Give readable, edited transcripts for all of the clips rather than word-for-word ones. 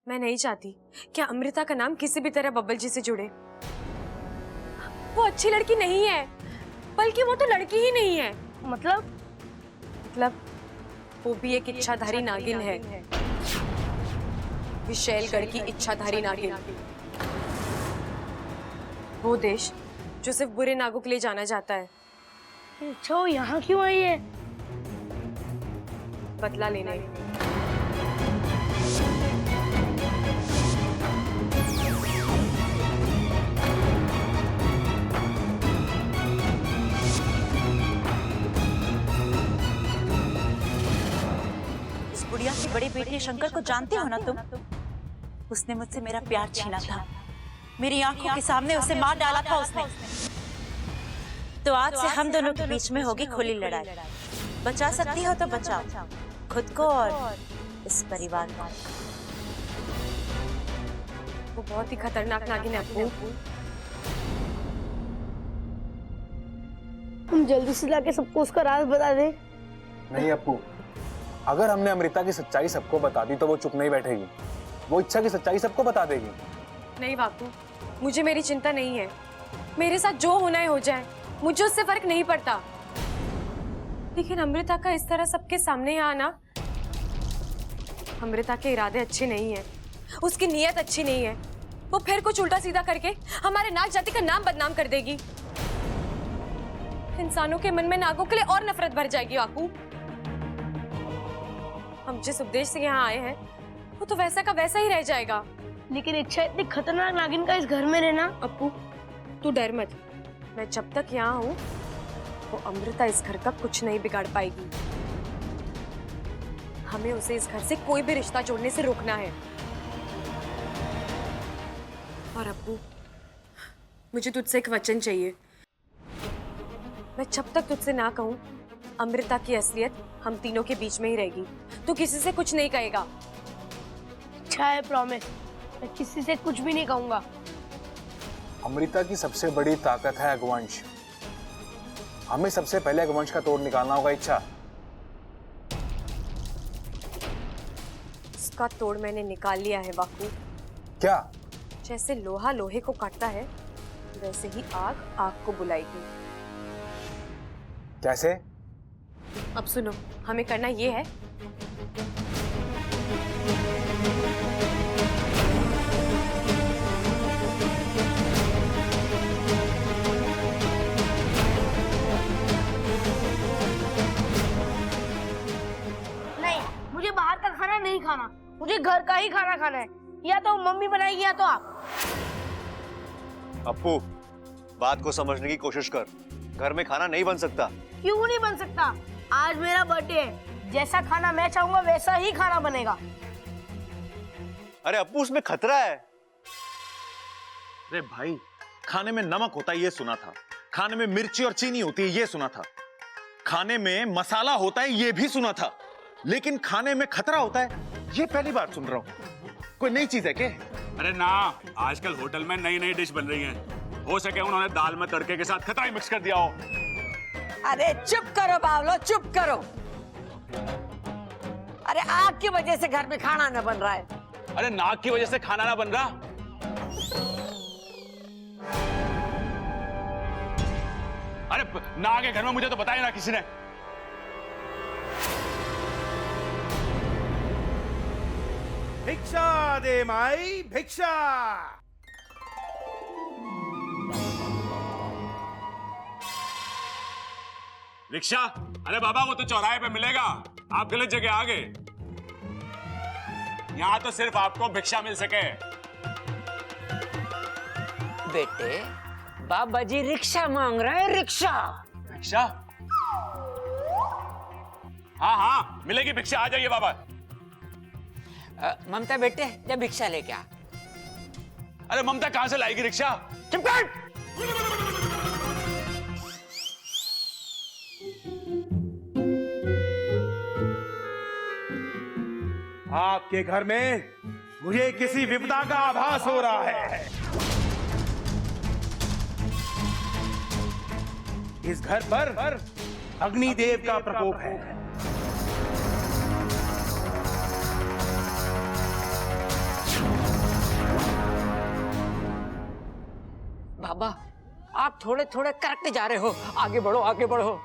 मैं नहीं चाहती कि अमृता का नाम किसी भी तरह बब्बल जी से जुड़े। वो अच्छी लड़की नहीं है, बल्कि वो तो लड़की ही नहीं है। मतलब वो भी एक इच्छाधारी नागिन है, विशैलगढ़ की इच्छाधारी नागिन। वो देश जो सिर्फ बुरे नागों के लिए जाना जाता है। अच्छा, वो यहाँ क्यों आई है? बदला लेने। इस बुढ़िया की बड़ी बेटी शंकर को जानते हो ना तुम? उसने मुझसे मेरा प्यार छीना था, मेरी आंखों के सामने उसे मार डाला था उसने। तो आज से हम दोनों के बीच में होगी खुली लड़ाई। बचा सकती हो तो बचाओ खुद को और इस परिवार को। वो बहुत ही खतरनाक नागिन है अप्पू। तुम जल्दी से लाके सबको उसका राज बता दे। नहीं अप्पू, अगर हमने अमृता की सच्चाई सबको बता दी तो वो चुप नहीं बैठेगी। वो इच्छा की सच्चाई सबको बता देगी। नहीं बापू, मुझे मेरी चिंता नहीं है। मेरे साथ जो होना है हो जाए, मुझे उससे फर्क नहीं पड़ता। लेकिन अमृता का इस तरह सबके सामने आना, अमृता के इरादे अच्छे नहीं है, उसकी नीयत अच्छी नहीं है। वो फिर कुछ उल्टा सीधा करके हमारे नाग जाति का नाम बदनाम कर देगी। इंसानों के मन में नागों के लिए और नफरत भर जाएगी बापू। हम जिस उद्देश्य से यहाँ आए हैं वो तो वैसा का वैसा ही रह जाएगा। लेकिन इच्छा इतनी खतरनाक नागिन का इस घर में रहना। अप्पू तू डर मत, मैं जब तक यहाँ हूँ वो अमृता इस घर का कुछ नहीं बिगाड़ पाएगी। हमें उसे इस घर से कोई भी रिश्ता जोड़ने से रोकना है। और अप्पू, मुझे तुझसे एक वचन चाहिए। मैं जब तक तुझसे ना कहूँ अमृता की असलियत हम तीनों के बीच में ही रहेगी। तू किसी से कुछ नहीं कहेगा। अच्छा है, प्रॉमिस। मैं किसी से कुछ भी नहीं कहूंगा। अमृता की सबसे बड़ी ताकत है अगवंश। हमें सबसे पहले अगवंश का तोड़ निकालना होगा। इच्छा, उसका तोड़ मैंने निकाल लिया है बापू। क्या? जैसे लोहा लोहे को काटता है, वैसे ही आग आग को बुलाएगी। कैसे? अब सुनो, हमें करना ये है, नहीं, मुझे बाहर का खाना नहीं खाना। मुझे घर का ही खाना खाना है। या तो मम्मी बनाएगी या तो आप। अप्पू, बात को समझने की कोशिश कर। घर में खाना नहीं बन सकता। क्यों नहीं बन सकता? आज मेरा बर्थडे है। जैसा खाना मैं चाहूंगा वैसा ही खाना बनेगा। अरे अप्पू, उसमें खतरा है। अरे भाई, खाने में नमक होता है ये सुना था, खाने में मिर्ची और चीनी होती है ये सुना था, खाने में मसाला होता है ये भी सुना था, लेकिन खाने में खतरा होता है ये पहली बार सुन रहा हूं। कोई नई चीज है क्या? अरे ना, आजकल होटल में नई नई डिश बन रही हैं। हो सके उन्होंने दाल में तड़के के साथ खतरा ही मिक्स कर दिया हो। अरे चुप करो बावलो, चुप करो। अरे आग की वजह से घर में खाना न बन रहा है। अरे नाक की वजह से खाना ना बन रहा। अरे नाग के घर में मुझे तो बताया ना किसी ने। भिक्षा दे माई, भिक्षा। रिक्शा? अरे बाबा, वो तो चौराहे पे मिलेगा। आप गलत जगह आ गए। यहाँ तो सिर्फ आपको भिक्षा मिल सके। बेटे, बाबा जी रिक्शा मांग रहे हैं, रिक्शा। भिक्षा? हाँ हाँ, मिलेगी भिक्षा। आ जाइए बाबा। ममता बेटे, जा भिक्षा लेके आ। अरे ममता कहां से लाएगी रिक्शा? चुप कर। आपके घर में मुझे किसी विपदा का आभास हो रहा है। इस घर पर अग्निदेव का प्रकोप है। बाबा, आप थोड़े थोड़े करते जा रहे हो। आगे बढ़ो, आगे बढ़ो।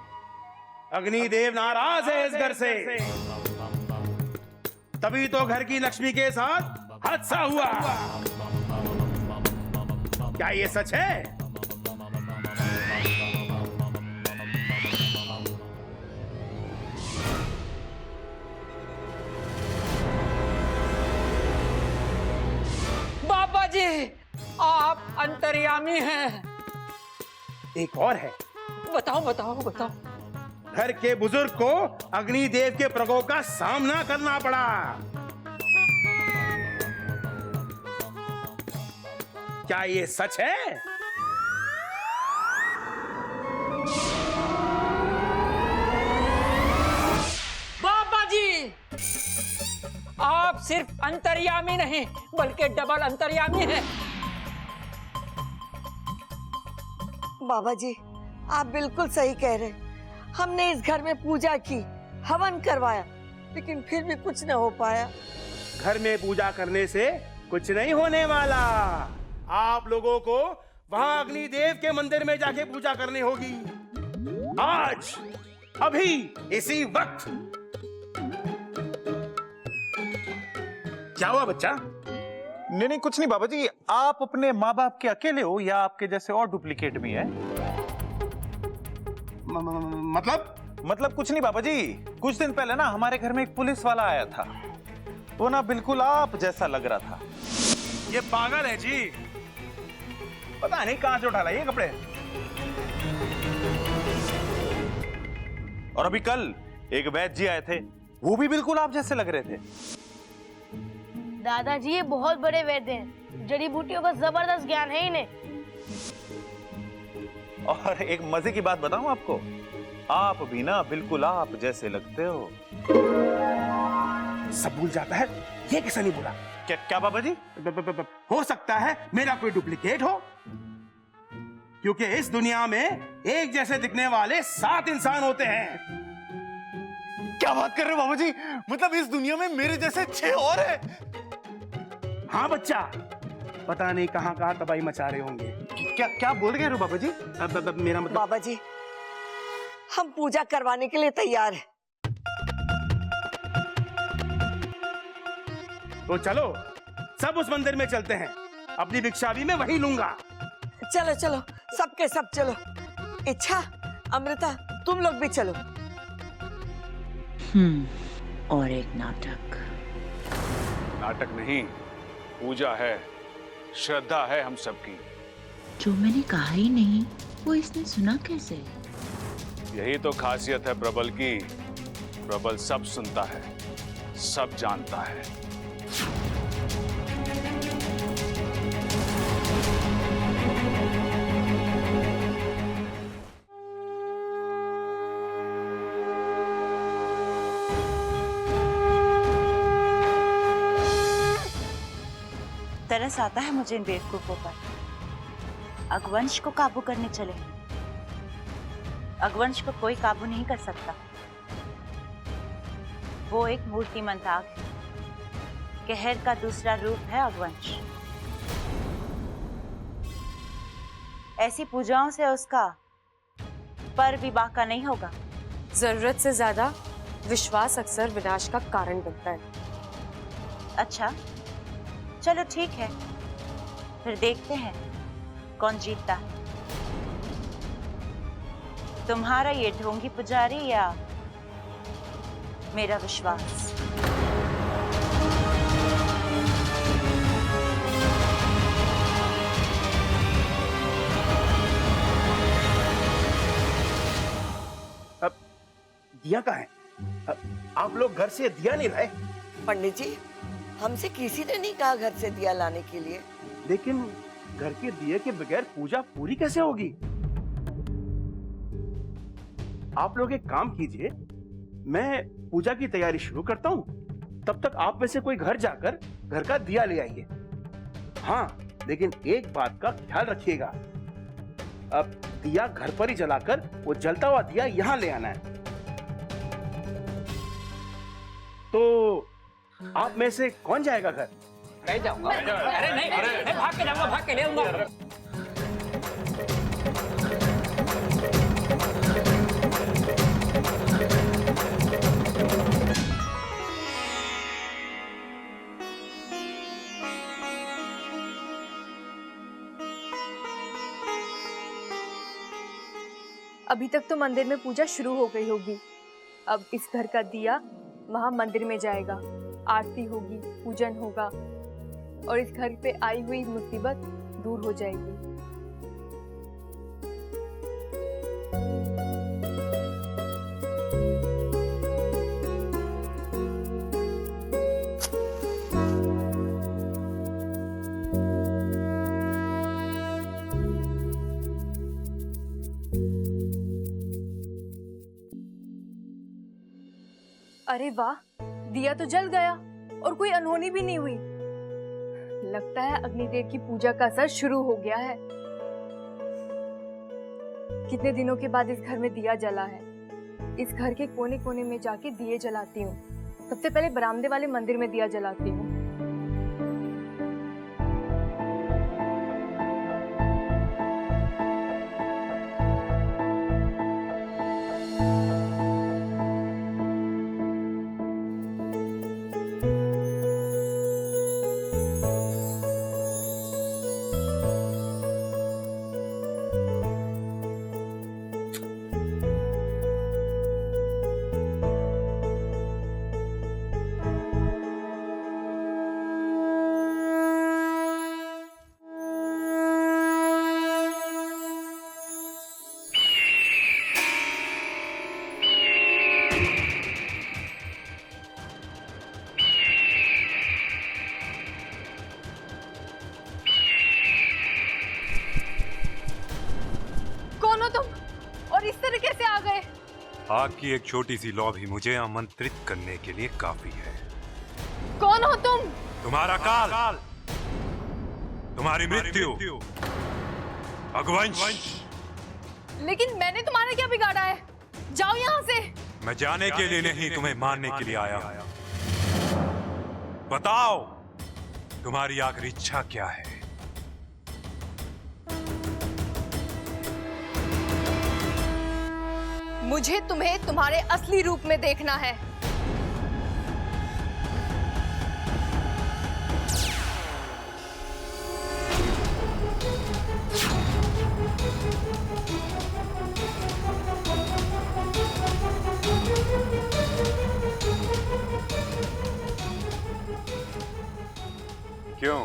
अग्निदेव नाराज है इस घर से, तभी तो घर की लक्ष्मी के साथ हादसा हुआ। क्या ये सच है? बाबा जी, आप अंतर्यामी हैं। एक और है। बताओ बताओ बताओ। घर के बुजुर्ग को अग्निदेव के प्रकोप का सामना करना पड़ा। क्या ये सच है? बाबा जी, आप सिर्फ अंतर्यामी नहीं बल्कि डबल अंतर्यामी हैं। बाबा जी, आप बिल्कुल सही कह रहे हैं। हमने इस घर में पूजा की, हवन करवाया, लेकिन फिर भी कुछ न हो पाया। घर में पूजा करने से कुछ नहीं होने वाला। आप लोगों को वहां अग्निदेव के मंदिर में जाके पूजा करनी होगी। आज, अभी, इसी वक्त। क्या हुआ बच्चा? नहीं कुछ नहीं बाबा जी, आप अपने माँ बाप के अकेले हो या आपके जैसे और डुप्लीकेट भी है? मतलब कुछ नहीं बाबा जी, कुछ दिन पहले ना हमारे घर में एक पुलिस वाला आया था। वो ना बिल्कुल आप जैसा लग रहा था। ये पागल है जी, पता नहीं कहां से उठा लाए ये कपड़े। और अभी कल एक वैद्य जी आए थे, वो भी बिल्कुल आप जैसे लग रहे थे। दादाजी ये बहुत बड़े वैद्य हैं, जड़ी बूटियों का जबरदस्त ज्ञान है इन्हें। और एक मजे की बात बताऊं आपको, आप भी ना बिल्कुल आप जैसे लगते हो। सब भूल जाता है, ये कैसे नहीं भूला? क्या बाबा जी? हो सकता है मेरा कोई डुप्लीकेट हो, क्योंकि इस दुनिया में एक जैसे दिखने वाले 7 इंसान होते हैं। क्या बात कर रहे हो बाबा जी? मतलब इस दुनिया में मेरे जैसे 6 और हैं? हाँ बच्चा, पता नहीं कहां कहां तबाही मचा रहे होंगे। क्या बोल रहे हो बाबा जी? मेरा मतलब बाबा जी, हम पूजा करवाने के लिए तैयार हैं। तो चलो सब उस मंदिर में चलते हैं, अपनी भिक्षा भी मैं वही लूंगा। चलो चलो, सबके सब चलो। इच्छा, अमृता, तुम लोग भी चलो। और एक नाटक। नाटक नहीं, पूजा है, श्रद्धा है हम सबकी। जो मैंने कहा ही नहीं, वो इसने सुना कैसे? यही तो खासियत है प्रबल की। प्रबल सब सुनता है, सब जानता है। तरस आता है मुझे इन बेवकूफों पर। अगवंश को काबू करने चले। अगवंश को कोई काबू नहीं कर सकता। वो एक मूर्तिमंत आग है। कहर का दूसरा रूप है अगवंश। ऐसी पूजाओं से उसका पर भी बाका नहीं होगा। जरूरत से ज्यादा विश्वास अक्सर विनाश का कारण बनता है। अच्छा, चलो ठीक है, फिर देखते हैं कौन जीतता है, तुम्हारा ये ढोंगी पुजारी या मेरा विश्वास। अब दिया कहाँ है? आप लोग घर से दिया नहीं लाए? पंडित जी, हमसे किसी ने नहीं कहा घर से दिया लाने के लिए। लेकिन घर के दिए के बगैर पूजा पूरी कैसे होगी? आप लोग एक काम कीजिए, मैं पूजा की तैयारी शुरू करता हूँ, तब तक आप में से कोई घर जाकर घर का दिया ले आइए। हाँ, लेकिन एक बात का ख्याल रखिएगा, अब दिया घर पर ही जलाकर वो जलता हुआ दिया यहाँ ले आना है। तो आप में से कौन जाएगा घर? मैं जाऊंगा। अरे नहीं, मैं भाग के जाऊंगा, भाग के ले आऊंगा। अभी तक तो मंदिर में पूजा शुरू हो गई होगी। अब इस घर का दिया वहां मंदिर में जाएगा, आरती होगी, पूजन होगा और इस घर पे आई हुई मुसीबत दूर हो जाएगी। अरे वाह, दिया तो जल गया और कोई अनहोनी भी नहीं हुई। लगता है अग्निदेव की पूजा का असर शुरू हो गया है। कितने दिनों के बाद इस घर में दिया जला है। इस घर के कोने कोने में जाके दिए जलाती हूँ। सबसे पहले बरामदे वाले मंदिर में दिया जलाती हूँ। आग की एक छोटी सी लौ भी मुझे आमंत्रित करने के लिए काफी है। कौन हो तुम? तुम्हारा काल, तुम्हारी मृत्यु, अगवंश। लेकिन मैंने तुम्हारा क्या बिगाड़ा है? जाओ यहाँ से। मैं जाने के लिए नहीं, तुम्हें मारने के लिए आया हूं। बताओ तुम्हारी आखिरी इच्छा क्या है? मुझे तुम्हें तुम्हारे असली रूप में देखना है। क्यों?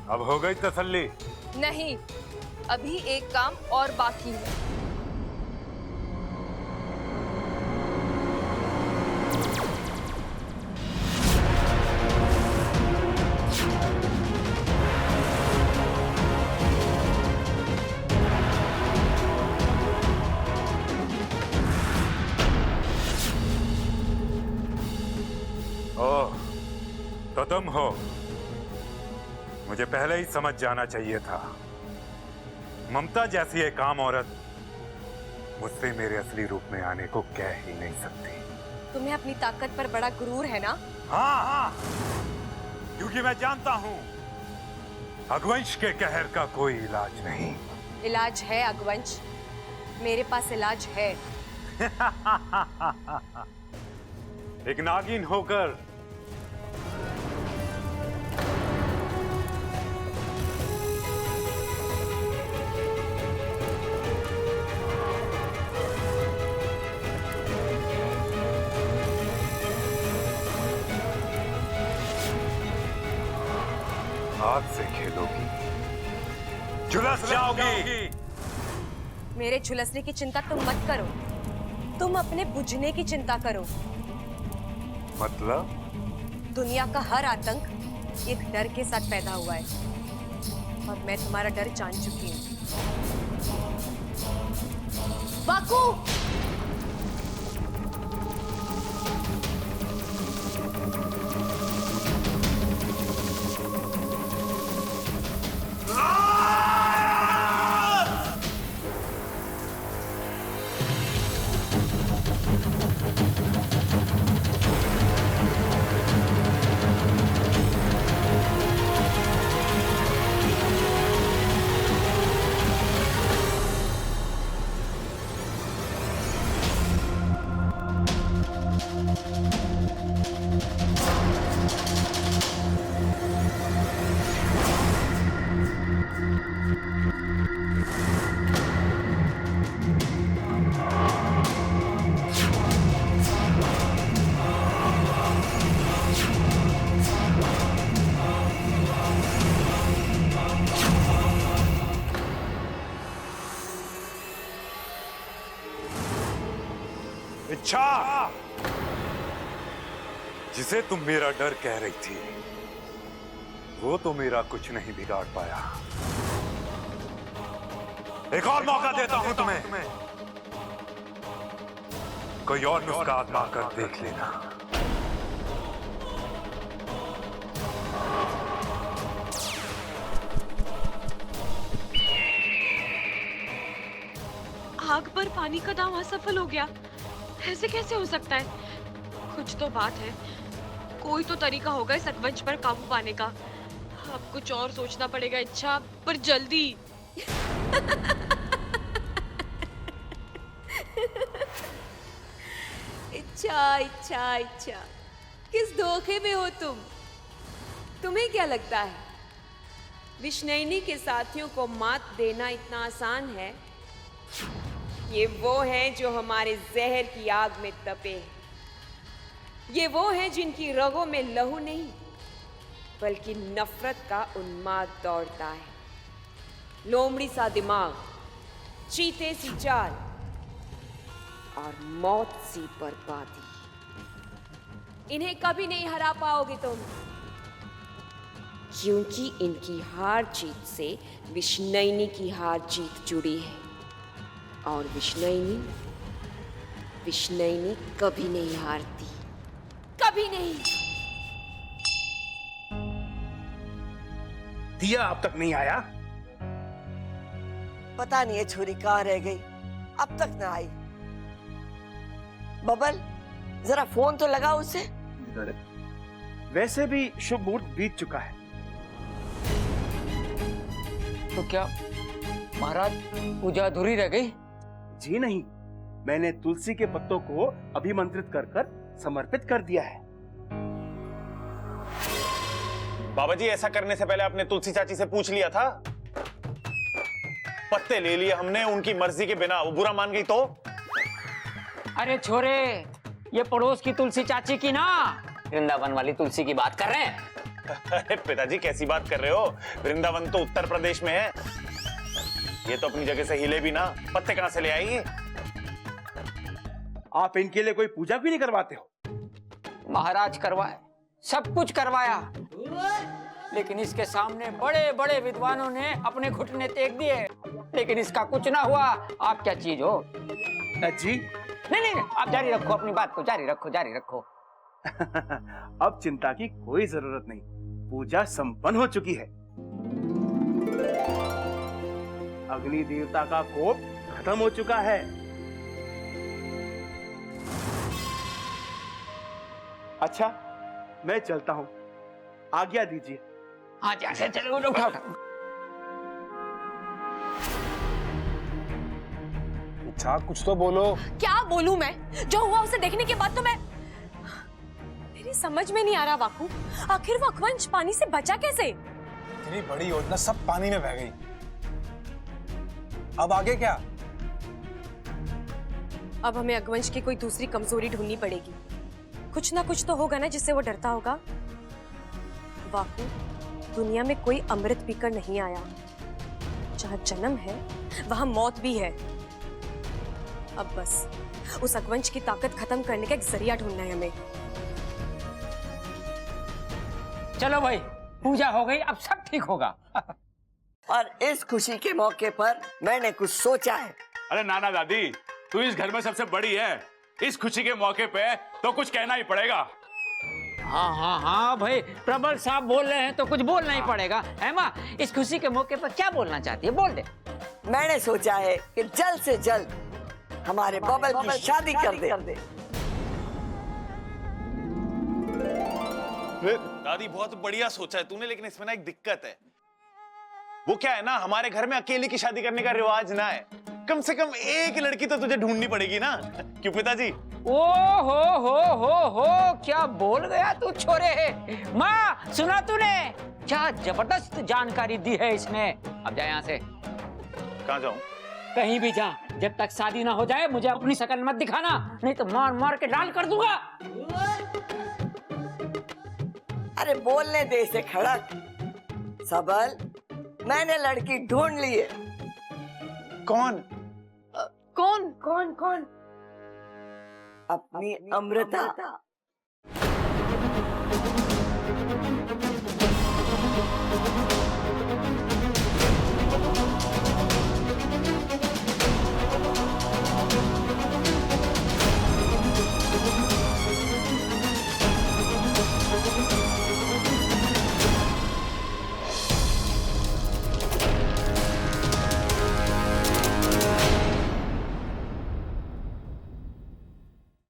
अब हो गई तसल्ली? नहीं, अभी एक काम और बाकी है। ओह, तो तुम हो। मुझे पहले ही समझ जाना चाहिए था। ममता जैसी एक आम औरत मुझसे मेरे असली रूप में आने को कह ही नहीं सकती। तुम्हें अपनी ताकत पर बड़ा गुरूर है ना? हाँ, क्योंकि मैं जानता हूं अगवंश के कहर का कोई इलाज नहीं। इलाज है अगवंश, मेरे पास इलाज है। एक नागिन होकर आग से खेलोगी, झुलस जाओगी। मेरे झुलसने की चिंता तुम मत करो, तुम अपने बुझने की चिंता करो। मतलब? दुनिया का हर आतंक एक डर के साथ पैदा हुआ है और मैं तुम्हारा डर जान चुकी हूँ। बाकू! अच्छा, जिसे तुम मेरा डर कह रही थी, वो तो मेरा कुछ नहीं बिगाड़ पाया। एक और मौका देता हूं तुम्हें, कोई और नुस्खा आजमा कर देख लेना। आग पर पानी का दांव असफल हो गया। ऐसे कैसे हो सकता है? कुछ तो बात है। कोई तो तरीका होगा इस अकवंश पर काबू पाने का। अब कुछ और सोचना पड़ेगा। इच्छा पर जल्दी। इच्छा इच्छा इच्छा, किस धोखे में हो तुम? तुम्हें क्या लगता है विष्णुनी के साथियों को मात देना इतना आसान है? ये वो हैं जो हमारे जहर की आग में तपे हैं। ये वो हैं जिनकी रगों में लहू नहीं बल्कि नफरत का उन्माद दौड़ता है। लोमड़ी सा दिमाग, चीते सी चाल और मौत सी बर्बादी। इन्हें कभी नहीं हरा पाओगे तुम, क्योंकि इनकी हार जीत से विष्णुनी की हार जीत जुड़ी है। और विष्णुनी कभी नहीं हारती, कभी नहीं। दिया अब तक नहीं आया? पता नहीं ये छुरी कहाँ रह गई, अब तक ना आई। बबल, जरा फोन तो लगा उसे। वैसे भी शुभ मुहूर्त बीत चुका है। तो क्या महाराज पूजा अधूरी रह गई? जी नहीं, मैंने तुलसी के पत्तों को अभिमंत्रित कर कर समर्पित कर दिया है। बाबा जी, ऐसा करने से पहले आपने तुलसी चाची से पूछ लिया था? पत्ते ले लिए हमने उनकी मर्जी के बिना, वो बुरा मान गई तो? अरे छोरे, ये पड़ोस की तुलसी चाची की ना, वृंदावन वाली तुलसी की बात कर रहे हैं। अरे पिताजी, कैसी बात कर रहे हो? वृंदावन तो उत्तर प्रदेश में है। ये तो अपनी जगह से हिले भी ना, पत्ते कहां से ले आएगी? आप इनके लिए कोई पूजा भी नहीं करवाते हो? महाराज करवाए, सब कुछ करवाया, लेकिन इसके सामने बड़े बड़े विद्वानों ने अपने घुटने टेक दिए, लेकिन इसका कुछ ना हुआ। आप क्या चीज हो? जी नहीं, आप जारी रखो, अपनी बात को जारी रखो। अब चिंता की कोई जरूरत नहीं, पूजा संपन्न हो चुकी है। अग्नि देवता का कोप खत्म हो चुका है। अच्छा, मैं चलता हूँ, आज्ञा दीजिए। हाँ, जैसे चलो, उठा। इच्छा, कुछ तो बोलो। क्या बोलूं मैं? जो हुआ उसे देखने के बाद तो मेरी समझ में नहीं आ रहा वाकू, आखिर वो अकवंश पानी से बचा कैसे? इतनी बड़ी योजना सब पानी में बह गई। अब आगे क्या? अब हमें अकवंश की कोई दूसरी कमजोरी ढूंढनी पड़ेगी। कुछ ना कुछ तो होगा ना जिससे वो डरता होगा। वाकू, दुनिया में कोई अमृत पीकर नहीं आया। जहाँ जन्म है वहां मौत भी है। अब बस उस अकवंश की ताकत खत्म करने का एक जरिया ढूंढना है हमें। चलो भाई, पूजा हो गई, अब सब ठीक होगा। और इस खुशी के मौके पर मैंने कुछ सोचा है। अरे नाना दादी, तू इस घर में सबसे बड़ी है, इस खुशी के मौके पे तो कुछ कहना ही पड़ेगा। हाँ भाई, प्रबल साहब बोल रहे हैं तो कुछ बोलना ही पड़ेगा। है माँ, इस खुशी के मौके पर क्या बोलना चाहती है? बोल दे। मैंने सोचा है कि जल्द से जल्द हमारे बबल की शादी कर दे। दादी, बहुत बढ़िया सोचा है तूने, लेकिन इसमें ना एक दिक्कत है। वो क्या है ना, हमारे घर में अकेले की शादी करने का रिवाज ना है। कम से कम एक लड़की तो तुझे ढूंढनी पड़ेगी ना, क्यों पिताजी? ओ हो, क्या बोल गया तू छोरे। माँ, सुना तूने? क्या जबरदस्त जानकारी दी है इसने। अब जा यहाँ से। कहाँ जाऊं? कहीं भी जा, जब तक शादी ना हो जाए मुझे अपनी शकल मत दिखाना, नहीं तो मार मार के लाल कर दूंगा। अरे बोलने दे इसे खड़क। सबल, मैंने लड़की ढूंढ ली है। कौन? कौन? अपनी अमृता।